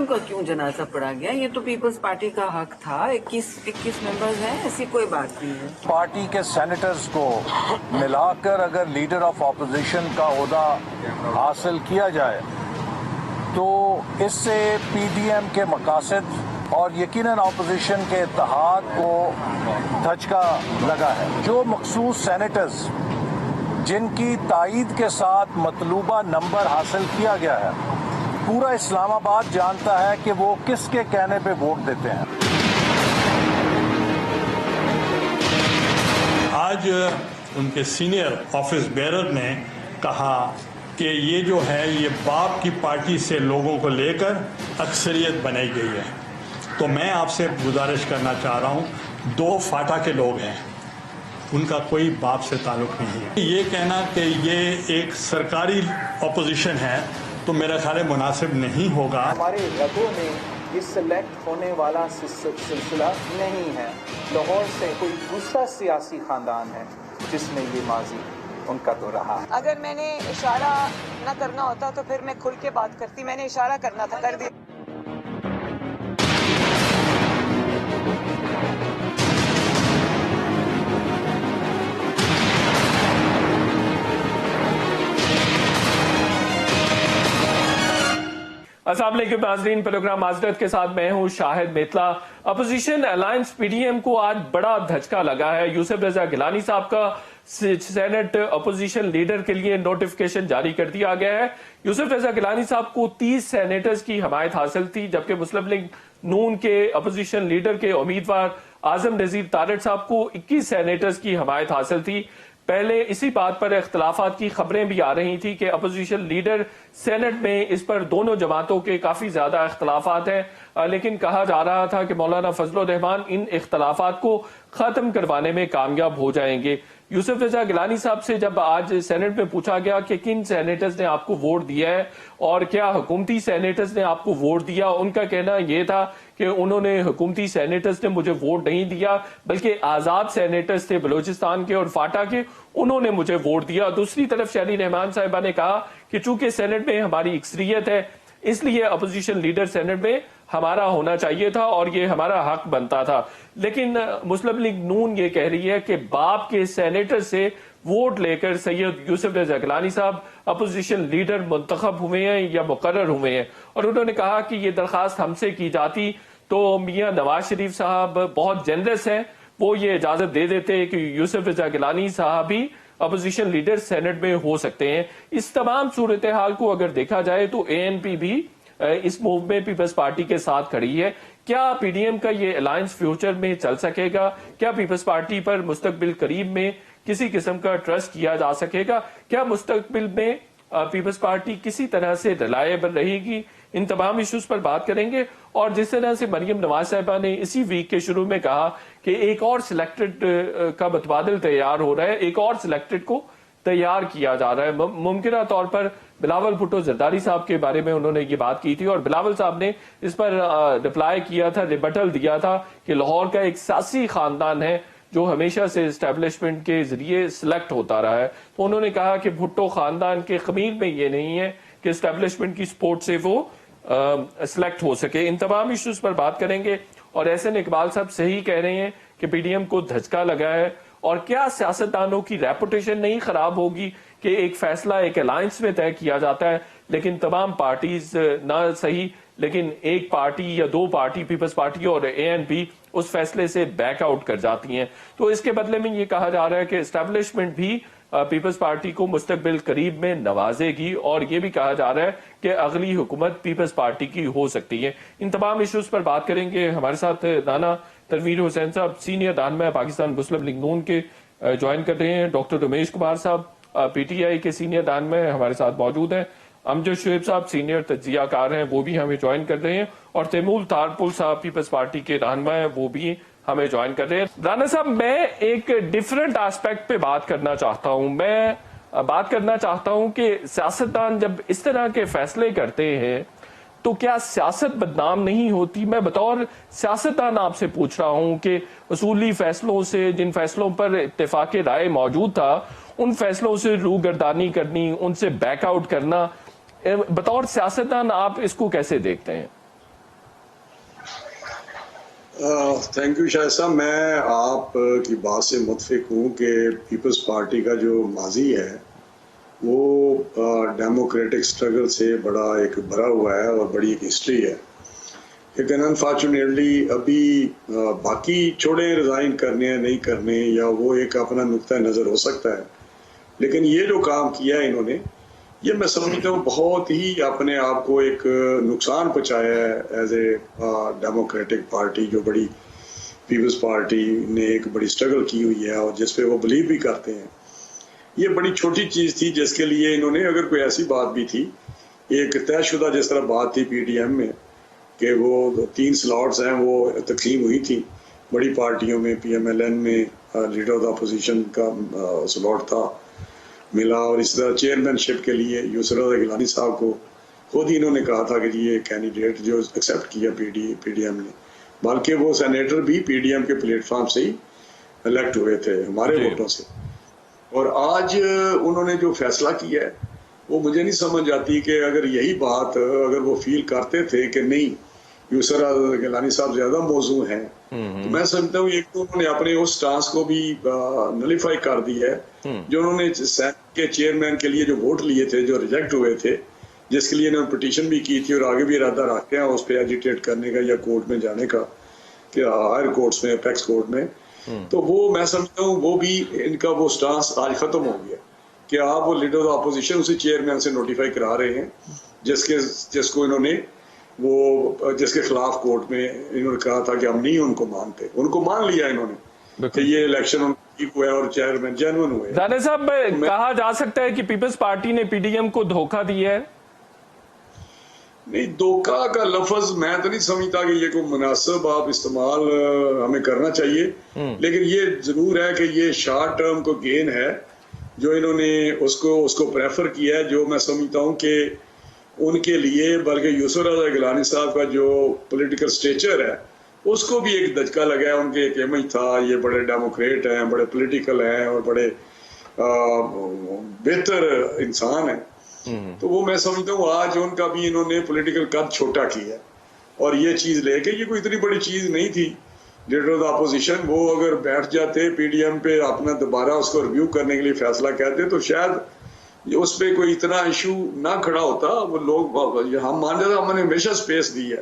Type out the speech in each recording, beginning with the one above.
کا کیوں جنازہ پڑا گیا؟ یہ تو پیپلز پارٹی کا حق تھا. 21 ممبرز ہیں, ایسی کوئی بات نہیں ہے. پارٹی کے سینیٹرز کو ملا کر اگر لیڈر آف اپوزیشن کا عہدہ حاصل کیا جائے تو اس سے پی ڈی ایم کے مقاصد اور یقیناً اپوزیشن کے اتحاد کو دھچکا لگا ہے. جو مخصوص سینیٹرز جن کی تائید کے ساتھ مطلوبہ نمبر حاصل کیا گیا ہے, پورا اسلام آباد جانتا ہے کہ وہ کس کے کہنے پہ ووٹ دیتے ہیں. آج ان کے سینئر آفس بیرر نے کہا کہ یہ جو ہے یہ باپ کی پارٹی سے لوگوں کو لے کر اکثریت بنائی گئی ہے. تو میں آپ سے گزارش کرنا چاہ رہا ہوں, 2 فاٹا کے لوگ ہیں, ان کا کوئی باپ سے تعلق نہیں ہے. یہ کہنا کہ یہ ایک سرکاری اپوزیشن ہے تو میرا خیال مناسب نہیں ہوگا. ہمارے رگوں میں یہ سلیکٹ ہونے والا سلسلہ نہیں ہے. لاہور سے کوئی دوسرا سیاسی خاندان ہے جس میں یہ ماضی ان کا تو رہا. اگر میں نے اشارہ نہ کرنا ہوتا تو پھر میں کھل کے بات کرتی. میں نے اشارہ کرنا تھا, کر دیا. السلام علیکم ناظرین, پروگرام معذرت کے ساتھ میں ہوں Shahid Maitla. Opposition alliance P D M کو آج بڑا دھچکا لگا ہے. یوسف رضا گیلانی صاحب کا سینٹ اپوزیشن لیڈر کے لیے نوٹیفیکیشن جاری کر دیا گیا ہے. یوسف رضا گیلانی صاحب کو 30 سینیٹرز کی حمایت حاصل تھی, جبکہ مسلم لیگ نون کے اپوزیشن لیڈر کے امیدوار اعظم نذیر تارڑ صاحب کو 21 سینیٹرز کی حمایت حاصل تھی. پہلے اسی بات پر اختلافات کی خبریں بھی آ رہی تھی کہ اپوزیشن لیڈر سینٹ میں اس پر دونوں جماعتوں کے کافی زیادہ اختلافات ہیں, لیکن کہا جا رہا تھا کہ مولانا فضل الرحمان ان اختلافات کو ختم کروانے میں کامیاب ہو جائیں گے. یوسف رضا گیلانی صاحب سے جب آج سینٹ میں پوچھا گیا کہ کن سینیٹرز نے آپ کو ووٹ دیا ہے اور کیا حکومتی سینیٹرز نے آپ کو ووٹ دیا, ان کا کہنا یہ تھا کہ انہوں نے حکومتی سینیٹرز نے مجھے ووٹ نہیں دیا, بلکہ آزاد سینیٹرز تھے بلوچستان کے اور فاٹا کے, انہوں نے مجھے ووٹ دیا. دوسری طرف شہری رحمان صاحبہ نے کہا کہ چونکہ سینٹ میں ہماری اکثریت ہے اس لیے اپوزیشن لیڈر سینٹ میں ہمارا ہونا چاہیے تھا اور یہ ہمارا حق بنتا تھا. لیکن مسلم لیگ نون یہ کہہ رہی ہے کہ باپ کے سینیٹر سے ووٹ لے کر سید یوسف رضا گیلانی صاحب اپوزیشن لیڈر منتخب ہوئے ہیں یا مقرر ہوئے ہیں, اور انہوں نے کہا کہ یہ درخواست ہم سے کی جاتی تو میاں نواز شریف صاحب بہت جنرس ہیں, وہ یہ اجازت دے دیتے کہ یوسف رضا گیلانی صاحب بھی اپوزیشن لیڈر سینٹ میں ہو سکتے ہیں. اس تمام صورتحال کو اگر دیکھا جائے تو اے این پی بھی اس موو میں پیپلز پارٹی کے ساتھ کھڑی ہے. کیا پی ڈی ایم کا یہ الائنس فیوچر میں چل سکے گا؟ کیا پیپلز پارٹی پر مستقبل قریب میں کسی قسم کا ٹرسٹ کیا جا سکے گا؟ کیا مستقبل میں پیپلز پارٹی کسی طرح سے ریلائبل رہے گی؟ ان تمام ایشوز پر بات کریں گے. اور جس طرح سے مریم نواز صاحبہ نے اسی ویک کے شروع میں کہا کہ ایک اور سلیکٹڈ کا متبادل تیار ہو رہا ہے, ایک اور سلیکٹڈ کو تیار کیا جا رہا ہے. ممکنہ طور پر بلاول بھٹو زرداری صاحب کے بارے میں انہوں نے یہ بات کی تھی اور بلاول صاحب نے اس پر رپلائی کیا تھا, ریبٹل دیا تھا کہ لاہور کا ایک سیاسی خاندان ہے جو ہمیشہ سے اسٹیبلشمنٹ کے ذریعے سلیکٹ ہوتا رہا ہے. تو انہوں نے کہا کہ بھٹو خاندان کے خمیر میں یہ نہیں ہے کہ اسٹیبلشمنٹ کی سپورٹ سے وہ سلیکٹ ہو سکے. ان تمام ایشوز پر بات کریں گے. اور احسن اقبال صاحب صحیح کہہ رہے ہیں کہ پی ڈی ایم کو دھچکا لگا ہے, اور کیا سیاستدانوں کی ریپوٹیشن نہیں خراب ہوگی کہ ایک فیصلہ ایک الائنس میں طے کیا جاتا ہے لیکن تمام پارٹیز نہ صحیح لیکن ایک پارٹی یا 2 پارٹی پیپلز پارٹی اور اے این پی اس فیصلے سے بیک آؤٹ کر جاتی ہیں. تو اس کے بدلے میں یہ کہا جا رہا ہے کہ اسٹیبلشمنٹ بھی پیپلز پارٹی کو مستقبل قریب میں نوازے گی, اور یہ بھی کہا جا رہا ہے کہ اگلی حکومت پیپلز پارٹی کی ہو سکتی ہے. ان تمام ایشوز پر بات کریں گے. ہمارے ساتھ رانا تنویر حسین صاحب سینئر رہنما پاکستان مسلم لیگ نون کے جوائن کر رہے ہیں. ڈاکٹر رمیش کمار صاحب پی ٹی آئی کے سینئر رہنما ہمارے ساتھ موجود ہیں. امجد شعیب صاحب سینئر تجزیہ کار ہیں, وہ بھی ہمیں جوائن کر رہے ہیں. اور تیمور تارپل صاحب پیپلز پارٹی کے رہنما ہیں, وہ بھی ہمیں جوائن کر رہے ہیں. رانا صاحب, میں ایک ڈیفرنٹ آسپیکٹ پہ بات کرنا چاہتا ہوں. میں بات کرنا چاہتا ہوں کہ سیاستدان جب اس طرح کے فیصلے کرتے ہیں تو کیا سیاست بدنام نہیں ہوتی؟ میں بطور سیاستدان آپ سے پوچھ رہا ہوں کہ اصولی فیصلوں سے, جن فیصلوں پر اتفاق رائے موجود تھا, ان فیصلوں سے روگردانی کرنی, ان سے بیک آؤٹ کرنا, بطور سیاستدان آپ اس کو کیسے دیکھتے ہیں؟ تھینک یو شاہد صاحب. میں آپ کی بات سے متفق ہوں کہ پیپلز پارٹی کا جو ماضی ہے وہ ڈیموکریٹک اسٹرگل سے بڑا ایک بھرا ہوا ہے اور بڑی ایک ہسٹری ہے. لیکن انفارچونیٹلی ابھی باقی چھوڑیں ریزائن کرنے ہیں نہیں کرنے یا وہ ایک اپنا نقطۂ نظر ہو سکتا ہے، لیکن یہ جو کام کیا ہے انہوں نے، یہ میں سمجھتا ہوں بہت ہی اپنے آپ کو ایک نقصان پہنچایا ہے ایز اے ڈیموکریٹک پارٹی، جو بڑی پیپلز پارٹی نے ایک بڑی اسٹرگل کی ہوئی ہے اور جس پہ وہ بلیو بھی کرتے ہیں. یہ بڑی چھوٹی چیز تھی جس کے لیے انہوں نے، اگر کوئی ایسی بات بھی تھی، ایک طے شدہ جس طرح بات تھی پی ڈی ایم میں کہ وہ 3 سلاٹس ہیں وہ تقسیم ہوئی تھی بڑی پارٹیوں میں، پی ایم ایل این میں لیڈر آف دا اپوزیشن کا سلاٹ تھا ملا، اور اس طرح چیئرمین شپ کے لیے یوسف رضا گیلانی صاحب کو خود ہی انہوں نے کہا تھا کہ یہ کینڈیڈیٹ جو ایکسیپٹ کیا پی ڈی ایم نے، بلکہ وہ سینیٹر بھی پی ڈی ایم کے پلیٹ فارم سے ہی الیکٹ ہوئے تھے ہمارے ووٹوں سے. اور آج انہوں نے جو فیصلہ کیا ہے وہ مجھے نہیں سمجھ آتی کہ اگر یہی بات اگر وہ فیل کرتے تھے کہ نہیں یوسف رضا گیلانی صاحب زیادہ موزوں ہیں، تو میں سمجھتا ہوں ایک تو انہوں نے اپنے اس سٹانس کو بھی نلیفائی کر دی ہے جو انہوں نے سینٹ کے چیئرمین کے لیے جو ووٹ لیے تھے جو ریجیکٹ ہوئے تھے، جس کے لیے انہوں نے پٹیشن بھی کی تھی اور آگے بھی ارادہ رکھتے ہیں اس پہ ایجیٹیٹ کرنے کا یا کورٹ میں جانے کا، کہ ہائر کورٹس میں، اپیکس کورٹ میں. تو وہ میں سمجھتا ہوں وہ بھی ان کا وہ سٹانس آج ختم ہو گیا کہ آپ وہ لیڈر آف اپوزیشن اسے چیئرمین سے نوٹیفائی کرا رہے ہیں جس کو انہوں نے وہ جس کے خلاف کورٹ میں انہوں نے کہا تھا کہ ہم نہیں ان کو مانتے، ان کو مان لیا انہوں نے کہ یہ الیکشن ان ٹھیک ہوا ہے اور چیئرمین جینوئن ہوئے. دانے صاحب کہا جا سکتا ہے کہ پیپلز پارٹی نے پی ڈی ایم کو دھوکہ دیا ہے؟ نہیں، دھوکہ کا لفظ میں تو نہیں سمجھتا کہ یہ کوئی مناسب آپ استعمال ہمیں کرنا چاہیے، لیکن یہ ضرور ہے کہ یہ شارٹ ٹرم کو گین ہے جو انہوں نے اس کو پریفر کیا ہے، جو میں سمجھتا ہوں کہ ان کے لیے، بلکہ یوسف رضا گیلانی صاحب کا جو پولیٹیکل سٹیچر ہے اس کو بھی ایک دھچکا لگا ہے. ان کے ایک امیج تھا یہ بڑے ڈیموکریٹ ہیں، بڑے پولیٹیکل ہیں اور بڑے بہتر انسان ہیں، تو وہ میں سمجھتا ہوں آج ان کا بھی انہوں نے پولیٹیکل قد چھوٹا کیا ہے. اور یہ چیز لے کے، یہ کوئی اتنی بڑی چیز نہیں تھی لیڈر آف دا اپوزیشن، وہ اگر بیٹھ جاتے پی ڈی ایم پہ اپنا دوبارہ اس کو ریویو کرنے کے لیے فیصلہ کہتے تو شاید اس پہ کوئی اتنا ایشو نہ کھڑا ہوتا. وہ لوگ ہم مان جاتے، ہم نے ہمیشہ سپیس دی ہے،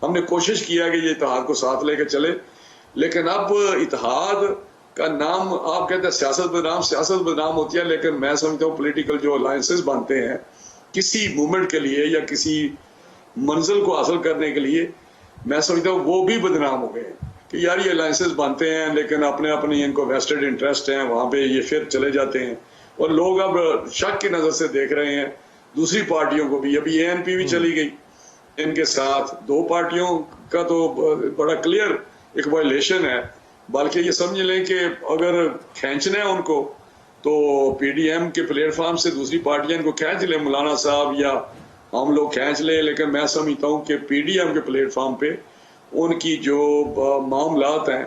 ہم نے کوشش کیا کہ یہ اتحاد کو ساتھ لے کے چلے، لیکن اب اتحاد کا نام آپ کہتے ہیں سیاست بدنام ہوتی ہے، لیکن میں سمجھتا ہوں پولیٹیکل جو الائنسز بنتے ہیں کسی موومنٹ کے لیے یا کسی منزل کو حاصل کرنے کے لیے، میں سمجھتا ہوں وہ بھی بدنام ہو گئے ہیں کہ یار یہ الائنسز بنتے ہیں لیکن اپنے ان کو ویسٹڈ انٹرسٹ ہیں، وہاں پہ یہ پھر چلے جاتے ہیں اور لوگ اب شک کی نظر سے دیکھ رہے ہیں دوسری پارٹیوں کو بھی. ابھی اے این پی بھی چلی گئی ان کے ساتھ، 2 پارٹیوں کا تو بڑا کلیئر ایک وائلیشن ہے. بلکہ یہ سمجھ لیں کہ اگر کھینچنا ہے ان کو تو پی ڈی ایم کے پلیٹ فارم سے دوسری پارٹیاں ان کو کھینچ لیں، مولانا صاحب یا ہم لوگ کھینچ لیں، لیکن میں سمجھتا ہوں کہ پی ڈی ایم کے پلیٹ فارم پہ ان کی جو معاملات ہیں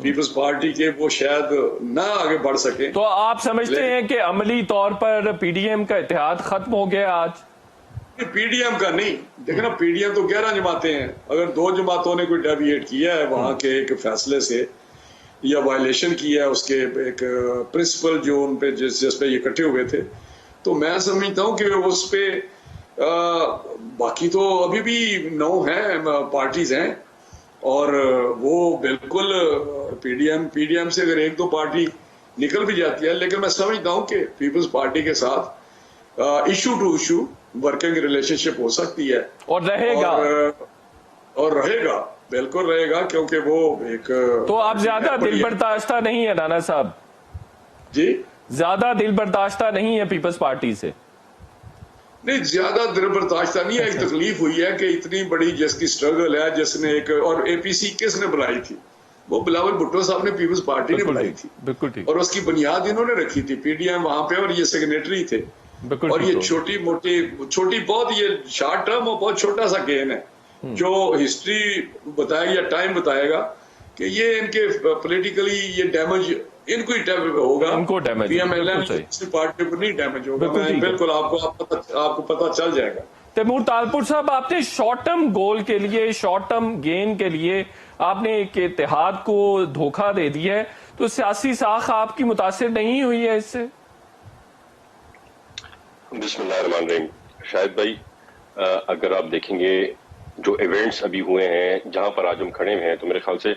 پیپلز پارٹی کے وہ شاید نہ آگے بڑھ سکیں. تو آپ سمجھتے ہیں کہ عملی طور پر پی ڈی ایم کا اتحاد ختم ہو گیا آج؟ پی ڈی ایم کا نہیں، دیکھیں نا، پی ڈی ایم تو 11 جماعتیں ہیں، اگر 2 جماعتوں نے کوئی ڈیویٹ کیا ہے وہاں کے ایک فیصلے سے یا وائلیشن کیا ہے اس کے ایک پرنسپل جو ان پہ جس پہ یہ اکٹھے ہوئے تھے، تو میں سمجھتا ہوں کہ اس پہ باقی تو ابھی بھی 9 ہیں پارٹیز ہیں اور وہ بالکل پی ڈی ایم سے اگر 1-2 پارٹی نکل بھی جاتی ہے، لیکن میں سمجھتا ہوں کہ پیپلز پارٹی کے ساتھ issue to issue working relationship ہو سکتی ہے اور رہے گا بالکل رہے گا، کیونکہ وہ ایک تو آپ زیادہ دل برداشتہ نہیں ہے رانا صاحب؟ جی زیادہ دل برداشتہ نہیں ہے پیپلز پارٹی سے؟ نہیں، زیادہ دل برداشتہ نہیں ہے. ایک تکلیف ہوئی ہے کہ اتنی بڑی جس کی سٹرگل ہے، جس نے ایک، اور اے پی سی کس نے بنائی تھی؟ وہ بلاول بھٹو صاحب نے پیپلز پارٹی نے بنائی تھی، بالکل ٹھیک، اور اس کی بنیاد انہوں نے رکھی تھی، پی ڈی ایم وہاں پہ، اور یہ سیگنیٹری تھے. اور یہ چھوٹی بہت یہ شارٹ ٹرم اور بہت چھوٹا سا گیم ہے جو ہسٹری بتائے گا یا ٹائم بتائے گا کہ یہ ان کے پولیٹیکلی یہ ڈیمیج ان کو ہی ہوگا، P M L N party کو نہیں ڈیمیج ہوگا. بالکل آپ کو پتہ چل جائے گا. تیمور تالپور صاحب، آپ نے شارٹ ٹرم گول کے لیے، شارٹ ٹرم گین کے لیے آپ نے ایک اتحاد کو دھوکہ دے دیا ہے، تو سیاسی ساکھ آپ کی متاثر نہیں ہوئی ہے اس سے؟ بسم اللہ الرحمن الرحیم. شاہد بھائی، اگر آپ دیکھیں گے جو ایونٹس ابھی ہوئے ہیں جہاں پر آج ہم کھڑے ہوئے ہیں، تو میرے خیال سے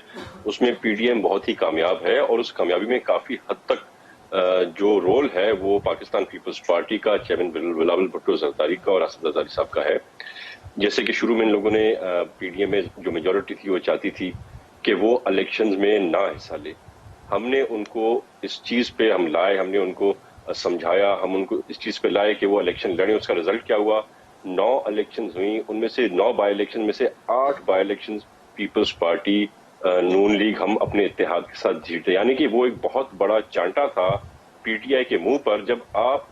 اس میں پی ڈی ایم بہت ہی کامیاب ہے، اور اس کامیابی میں کافی حد تک جو رول ہے وہ پاکستان پیپلز پارٹی کا، چیئرمین بلاول بھٹو زرداری کا اور اسد زرداری صاحب کا ہے. جیسے کہ شروع میں ان لوگوں نے پی ڈی ایم میں جو میجورٹی تھی وہ چاہتی تھی کہ وہ الیکشنز میں نہ حصہ لے. ہم نے ان کو اس چیز پہ ہم لائے، ہم نے ان کو سمجھایا، ہم ان کو اس چیز پہ لائے کہ وہ الیکشن لڑیں. اس کا رزلٹ کیا ہوا؟ 9 الیکشنز ہوئیں، ان میں سے 9 بائی الیکشن میں سے 8 بائی الیکشنز پیپلز پارٹی نون لیگ ہم اپنے اتحاد کے ساتھ جیتے. یعنی کہ وہ ایک بہت بڑا چانٹا تھا پی ٹی آئی کے منہ پر. جب آپ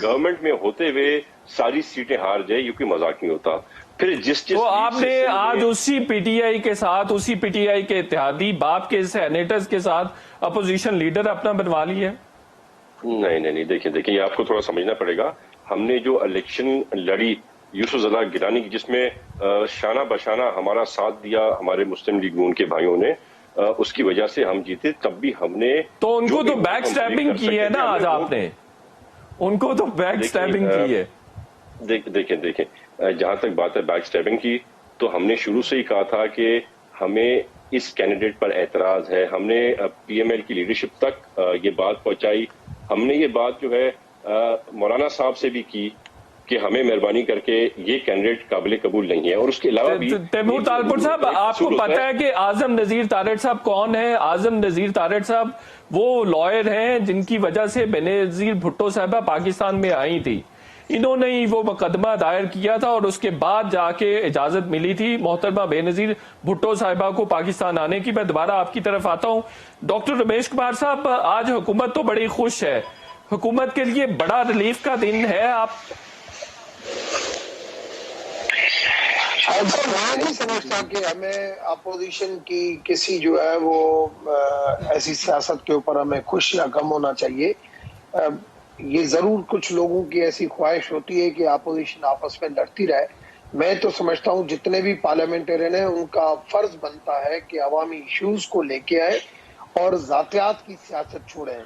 گورنمنٹ میں ہوتے ہوئے ساری سیٹیں ہار جائے، یہ کوئی مذاق نہیں ہوتا. پھر جس تو آپ نے آج اسی پی ٹی آئی کے ساتھ، اسی پی ٹی آئی کے اتحادی باپ کے سینیٹرز کے ساتھ اپوزیشن لیڈر اپنا بنوا لی ہے؟ نہیں، دیکھیں یہ آپ کو تھوڑا سمجھنا پڑے گا. ہم نے جو الیکشن لڑی یوسف زدہ گیلانی کی، جس میں شانہ بشانہ ہمارا ساتھ دیا ہمارے مسلم لیگ نون کے بھائیوں نے، اس کی وجہ سے ہم جیتے. تب بھی ہم نے تو ان کو تو بیک سٹیپنگ کی ہے نا آج آپ نے، ان کو تو بیک سٹیپنگ کی ہے. دیکھیں جہاں تک بات ہے بیک سٹیپنگ کی، تو ہم نے شروع سے ہی کہا تھا کہ ہمیں اس کینڈیڈیٹ پر اعتراض ہے. ہم نے پی ایم ایل کی لیڈرشپ تک یہ بات پہنچائی. ہم نے یہ بات جو ہے مولانا صاحب سے بھی کی کہ ہمیں مہربانی کر کے یہ کینڈیڈیٹ قابل قبول نہیں ہے. اور اس کے علاوہ بھی تیمور تالپور صاحب، آپ کو پتہ ہے کہ اعظم نذیر تارڑ صاحب کون ہیں؟ اعظم نذیر تارڑ صاحب وہ لائر ہیں جن کی وجہ سے بینظیر بھٹو صاحبہ پاکستان میں آئی تھی. انہوں نے ہی وہ مقدمہ دائر کیا تھا، اور اس کے بعد جا کے اجازت ملی تھی محترمہ بینظیر بھٹو صاحبہ کو پاکستان آنے کی. میں دوبارہ آپ کی طرف آتا ہوں. ڈاکٹر رمیش کمار صاحب، آج حکومت تو بڑی خوش ہے، حکومت کے لیے بڑا ریلیف کا دن ہے. آپ میں نہیں سمجھتا کہ ہمیں اپوزیشن کی کسی جو ہے وہ ایسی سیاست کے اوپر ہمیں خوش یا غم ہونا چاہیے. یہ ضرور کچھ لوگوں کی ایسی خواہش ہوتی ہے کہ اپوزیشن آپس میں لڑتی رہے. میں تو سمجھتا ہوں جتنے بھی پارلیمنٹرین ہیں ان کا فرض بنتا ہے کہ عوامی ایشوز کو لے کے آئے اور ذاتیات کی سیاست چھوڑیں.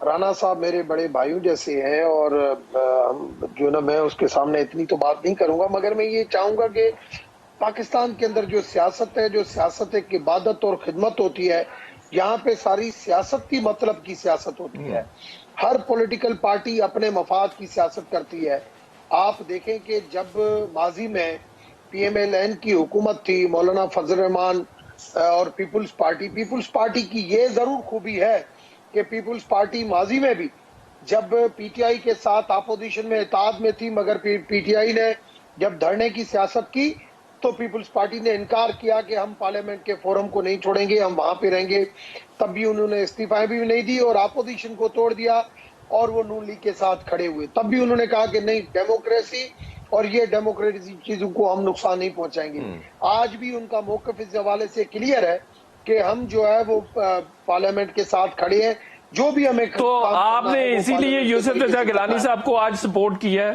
رانا صاحب میرے بڑے بھائیوں جیسے ہیں، اور جو نا میں اس کے سامنے اتنی تو بات نہیں کروں گا، مگر میں یہ چاہوں گا کہ پاکستان کے اندر جو سیاست ہے، جو سیاست ایک عبادت اور خدمت ہوتی ہے، یہاں پہ ساری سیاست کی مطلب کی سیاست ہوتی ہے. ہر پولیٹیکل پارٹی اپنے مفاد کی سیاست کرتی ہے. آپ دیکھیں کہ جب ماضی میں پی ایم ایل این کی حکومت تھی، مولانا فضل الرحمان اور پیپلز پارٹی کی یہ ضرور خوبی ہے کہ پیپلز پارٹی ماضی میں بھی جب پی ٹی آئی کے ساتھ اپوزیشن میں اتحاد میں تھی، مگر پی ٹی آئی نے جب دھرنے کی سیاست کی تو پیپلز پارٹی نے انکار کیا کہ ہم پارلیمنٹ کے فورم کو نہیں چھوڑیں گے، ہم وہاں پہ رہیں گے. تب بھی انہوں نے استعفائیں بھی نہیں دی اور اپوزیشن کو توڑ دیا اور وہ نون لیگ کے ساتھ کھڑے ہوئے. تب بھی انہوں نے کہا کہ نہیں، ڈیموکریسی اور یہ ڈیموکریسی چیزوں کو ہم نقصان نہیں پہنچائیں گے. آج بھی ان کا موقف اس حوالے سے کلیئر ہے کہ ہم جو ہے وہ پارلیمنٹ کے ساتھ کھڑے ہیں. جو بھی ہمیں تو آپ نے اسی لیے یوسف رضا گیلانی صاحب کو آج سپورٹ کیا ہے؟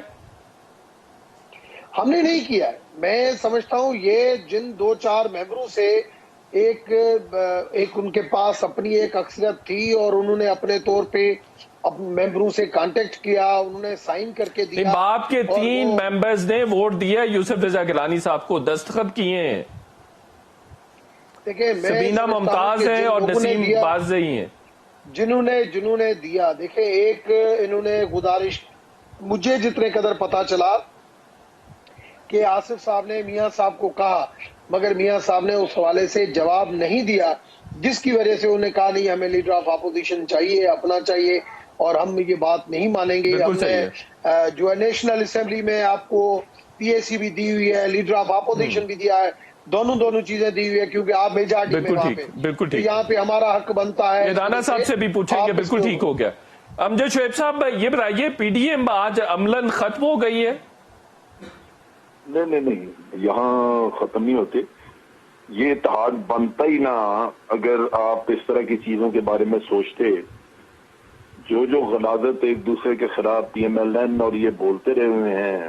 ہم نے نہیں کیا ہے. میں سمجھتا ہوں یہ جن 2-4 ممبروں سے ایک ان کے پاس اپنی ایک اکثریت تھی اور انہوں نے اپنے طور پہ ممبروں سے کانٹیکٹ کیا، انہوں نے سائن کر کے دیا. باپ کے 3 ممبرز نے ووٹ دیا یوسف رضا گیلانی صاحب کو، دستخط کیے ہیں. دیکھیں، سبینہ ممتاز ہیں اور نسیم بازئی ہیں جنہوں نے دیا. دیکھیں، ایک انہوں نے گزارش، مجھے جتنے قدر پتا چلا کہ آصف صاحب نے میاں صاحب کو کہا، مگر میاں صاحب نے اس حوالے سے جواب نہیں دیا، جس کی وجہ سے انہوں نے کہا نہیں، ہمیں لیڈر آف اپوزیشن چاہیے، اپنا چاہیے، اور ہم یہ بات نہیں مانیں گے. ہم نے جو ہے نیشنل اسمبلی میں آپ کو پی اے سی بھی دی ہوئی ہے، لیڈر آف اپوزیشن بھی دیا ہے، دونوں چیزیں دی ہوئی ہے، کیونکہ آپ میجارٹی میں وہاں پہ، یہاں پہ ہمارا حق بنتا ہے. رانا صاحب سے بھی پوچھیں گے. بالکل ٹھیک ہو گیا. امجد شعیب صاحب یہ بتائیے، پی ڈی ایم آج عملاً ختم ہو گئی ہے؟ نہیں، یہاں ختم نہیں ہوتے. یہ اتحاد بنتا ہی نہ اگر آپ اس طرح کی چیزوں کے بارے میں سوچتے. جو غلاظت ایک دوسرے کے خلاف پی ایم ایل این اور یہ بولتے رہے ہوئے ہیں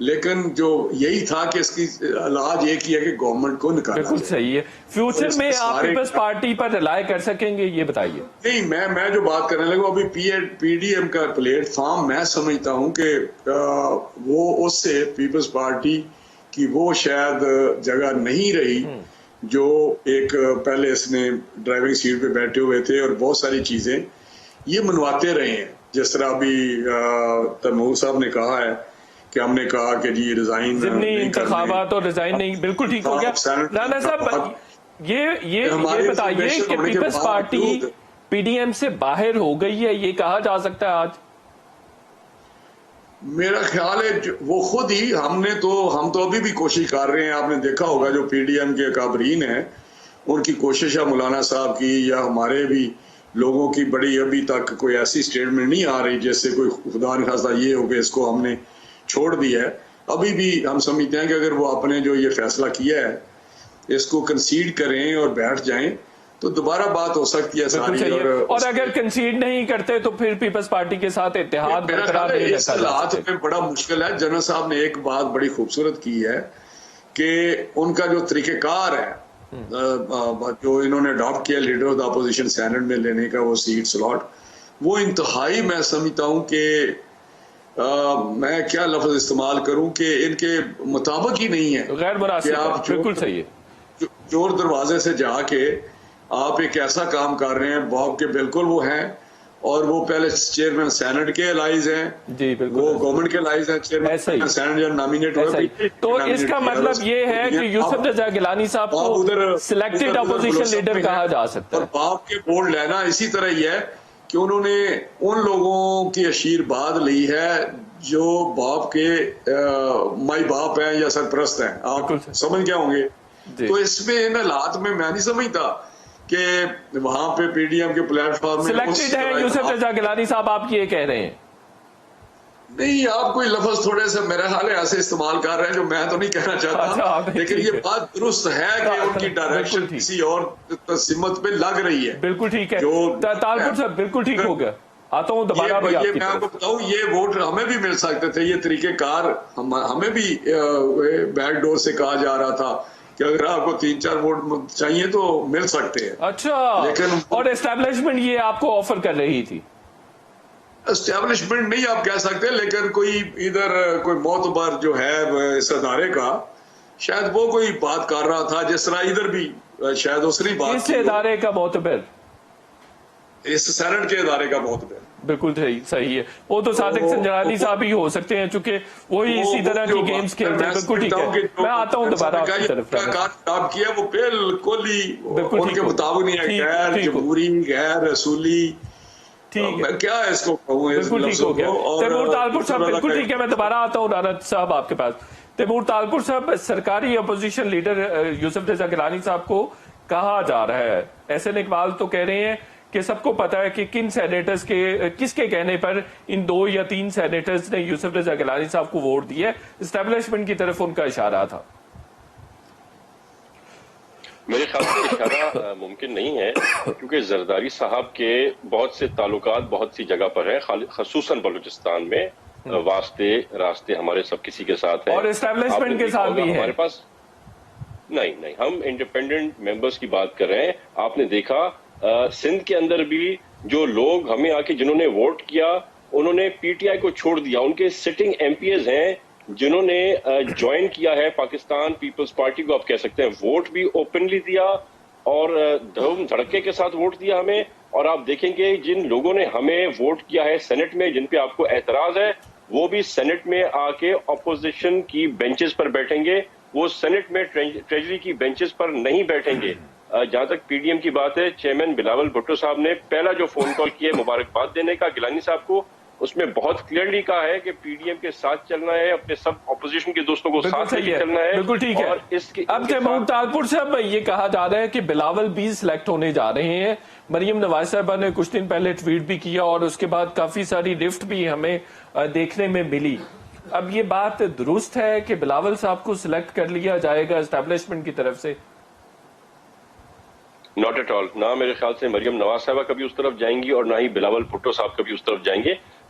لیکن جو یہی تھا کہ اس کی علاج ایک ہی ہے کہ گورنمنٹ کو نکالنا بالکل صحیح ہے. فیوچر میں آپ پیپلز پارٹی پر رلائی کر سکیں گے, یہ بتائیے. نہیں, میں جو بات کرنے لگا ابھی پی ڈی ایم کا پلیٹ فارم میں سمجھتا ہوں کہ وہ اس سے پیپلز پارٹی کی وہ شاید جگہ نہیں رہی جو ایک پہلے اس نے ڈرائیونگ سیٹ پہ بیٹھے ہوئے تھے اور بہت ساری چیزیں یہ منواتے رہے ہیں. جس طرح ابھی تیمور صاحب نے کہا ہے کہ ہم نے کہا کہ جی ریزائن ضمنی انتخابات اور ریزائن نہیں, بالکل ٹھیک ہو گیا. رانا صاحب یہ بتائیے کہ Peoples Party P D M سے باہر ہو گئی ہے, یہ کہا جا سکتا ہے آج؟ میرا خیال ہے وہ خود ہی ہم تو ابھی بھی کوشش کر رہے ہیں. آپ نے دیکھا ہوگا جو پی ڈی ایم کے اکابرین ہیں ان کی کوشش ہے, مولانا صاحب کی یا ہمارے بھی لوگوں کی, بڑی ابھی تک کوئی ایسی سٹیٹمنٹ نہیں آ رہی جیسے کوئی خدا نخواستہ یہ ہو کہ اس کو ہم نے چھوڑ دیا ہے. ابھی بھی ہم سمجھتے ہیں کہ اگر وہ اپنے جو یہ فیصلہ کیا ہے اس کو کنسیڈ کریں اور بیٹھ جائیں تو دوبارہ بات ہو سکتی ہے ساری. اور اگر کنسیڈ نہیں کرتے تو پھر پیپلز پارٹی کے ساتھ اتحاد برقرار نہیں اس حالات میں بڑا مشکل ہے. جنرل صاحب نے ایک بات بڑی خوبصورت کی ہے کہ ان کا جو طریقہ کار ہے جو انہوں نے اڈاپٹ کیا leader of the opposition Senate میں لینے کا وہ سیٹ سلاٹ, وہ انتہائی میں سمجھتا ہوں کہ میں کیا لفظ استعمال کروں کہ ان کے مطابق ہی نہیں ہے. غیر مناسب, آپ بالکل صحیح ہے. چور دروازے سے جا کے آپ ایک ایسا کام کر رہے ہیں, باب کے بالکل وہ ہیں اور وہ پہلے چیئرمین سینٹ کے الائز ہیں, جی بالکل وہ گورنمنٹ کے الائز ہیں, چیئرمین سینٹ جو نامینیٹ ہوئے. تو اس کا مطلب یہ ہے کہ یوسف رضا گیلانی صاحب کو سلیکٹڈ اپوزیشن لیڈر کہا جا سکتا ہے. اور باپ کے بورڈ لینا اسی طرح ہی ہے کہ انہوں نے ان لوگوں کی آشیرواد لی ہے جو باپ کے مائی باپ ہیں یا سرپرست ہیں, آپ سمجھ گیا ہوں گے. تو اس میں ان حالات میں نہیں سمجھتا کہ وہاں پہ پی ڈی ایم کے پلیٹ فارم میں سلیکٹڈ ہے یوسف رضا گیلانی صاحب, آپ یہ کہہ رہے ہیں؟ نہیں, آپ کوئی لفظ تھوڑے سے میرے خیال ہے ایسے استعمال کر رہے ہیں جو میں تو نہیں کہنا چاہتا, لیکن یہ بات درست ہے کہ ان کی ڈائریکشن کسی اور سمت پہ لگ رہی ہے. بالکل ٹھیک ہے طالپور صاحب, بالکل ٹھیک ہو گیا. آتا ہوں دوبارہ بھی آپ کی میں آپ کو بتاؤں, یہ ووٹ ہمیں بھی مل سکتے تھے. یہ طریقہ کار ہمیں بھی بیک ڈور سے کہا جا رہا تھا کہ اگر آپ کو 3-4 ووٹ چاہیے تو مل سکتے ہیں. اچھا, لیکن اور اسٹیبلشمنٹ یہ آپ کو آفر کر رہی تھی؟ اسٹیبلشمنٹ نہیں آپ کہہ سکتے, لیکن کوئی ادھر کوئی معتبر جو ہے اس ادارے کا شاید وہ کوئی بات کر رہا تھا, جس طرح ادھر بھی شاید اس نے بات کی. اس ادارے کا معتبر, اس سینٹ کے ادارے کا معتبر, بالکل صحیح ہے. وہ تو صادق سنجرانی صاحب ہی ہو سکتے ہیں چونکہ وہی اسی طرح کی گیمز کھیلتے ہیں. بالکل ٹھیک ہے, میں آتا ہوں دوبارہ آپ کی طرف. کام کیا وہ بالکل ہی ان کے مطابق نہیں ہے, غیر جمہوری, غیر رسولی. کیا ہے اس کو کہوں, بالکل ٹھیک ہو گیا. تیمور طالپور صاحب, بالکل ٹھیک ہے, میں دوبارہ آتا ہوں رانا صاحب آپ کے پاس. تیمور طالپور صاحب, سرکاری اپوزیشن لیڈر یوسف رضا گیلانی صاحب کو کہا جا رہا ہے, احسن اقبال تو کہہ رہے ہیں کہ سب کو پتا ہے کہ کن سینیٹرز کے کس کے کہنے پر ان 2 یا 3 سینیٹرز نے یوسف رضا گیلانی صاحب کو ووٹ دیا. اسٹیبلشمنٹ کی طرف ان کا اشارہ تھا. میرے خیال سے اشارہ ممکن نہیں ہے کیونکہ زرداری صاحب کے بہت سے تعلقات بہت سی جگہ پر ہیں, خصوصاً بلوچستان میں واسطے راستے ہمارے سب کسی کے ساتھ ہیں, اور اسٹیبلشمنٹ کے ساتھ بھی ہیں. ہمارے پاس نہیں, ہم انڈیپینڈنٹ ممبرز کی بات کر رہے ہیں. آپ نے دیکھا سندھ کے اندر بھی جو لوگ ہمیں آ کے جنہوں نے ووٹ کیا انہوں نے پی ٹی آئی کو چھوڑ دیا. ان کے سٹنگ ایم پی ایز ہیں جنہوں نے جوائن کیا ہے پاکستان پیپلز پارٹی کو, آپ کہہ سکتے ہیں ووٹ بھی اوپنلی دیا اور دھوم دھڑکے کے ساتھ ووٹ دیا ہمیں. اور آپ دیکھیں گے جن لوگوں نے ہمیں ووٹ کیا ہے سینٹ میں, جن پہ آپ کو اعتراض ہے, وہ بھی سینٹ میں آ کے اپوزیشن کی بینچز پر بیٹھیں گے, وہ سینٹ میں ٹریجری کی بینچز پر نہیں بیٹھیں گے. جہاں تک پی ڈی ایم کی بات ہے, چیئرمین بلاول بھٹو صاحب نے پہلا جو فون کال کیا مبارکباد دینے کا گیلانی صاحب کو, اس میں بہت کلیئرلی کہا ہے کہ پی ڈی ایم کے ساتھ چلنا ہے, اپنے سب اپوزیشن کے دوستوں کو ساتھ لے کے چلنا ہے. بالکل ٹھیک ہے. اب تیمور طالپور صاحب, یہ کہا جا رہا ہے کہ بلاول بھی سلیکٹ ہونے جا رہے ہیں. مریم نواز صاحبہ نے کچھ دن پہلے ٹویٹ بھی کیا اور اس کے بعد کافی ساری رفٹ بھی ہمیں دیکھنے میں ملی. اب یہ بات درست ہے کہ بلاول صاحب کو سلیکٹ کر لیا جائے گا اسٹیبلشمنٹ کی طرف سے؟ Not at all. نہ میرے خیال سے مریم نواز صاحبہ کبھی اس طرف جائیں گی اور نہ ہی بلاول بھٹو صاحب کبھی اس طرف جائیں گے.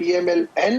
PMLN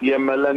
PMLN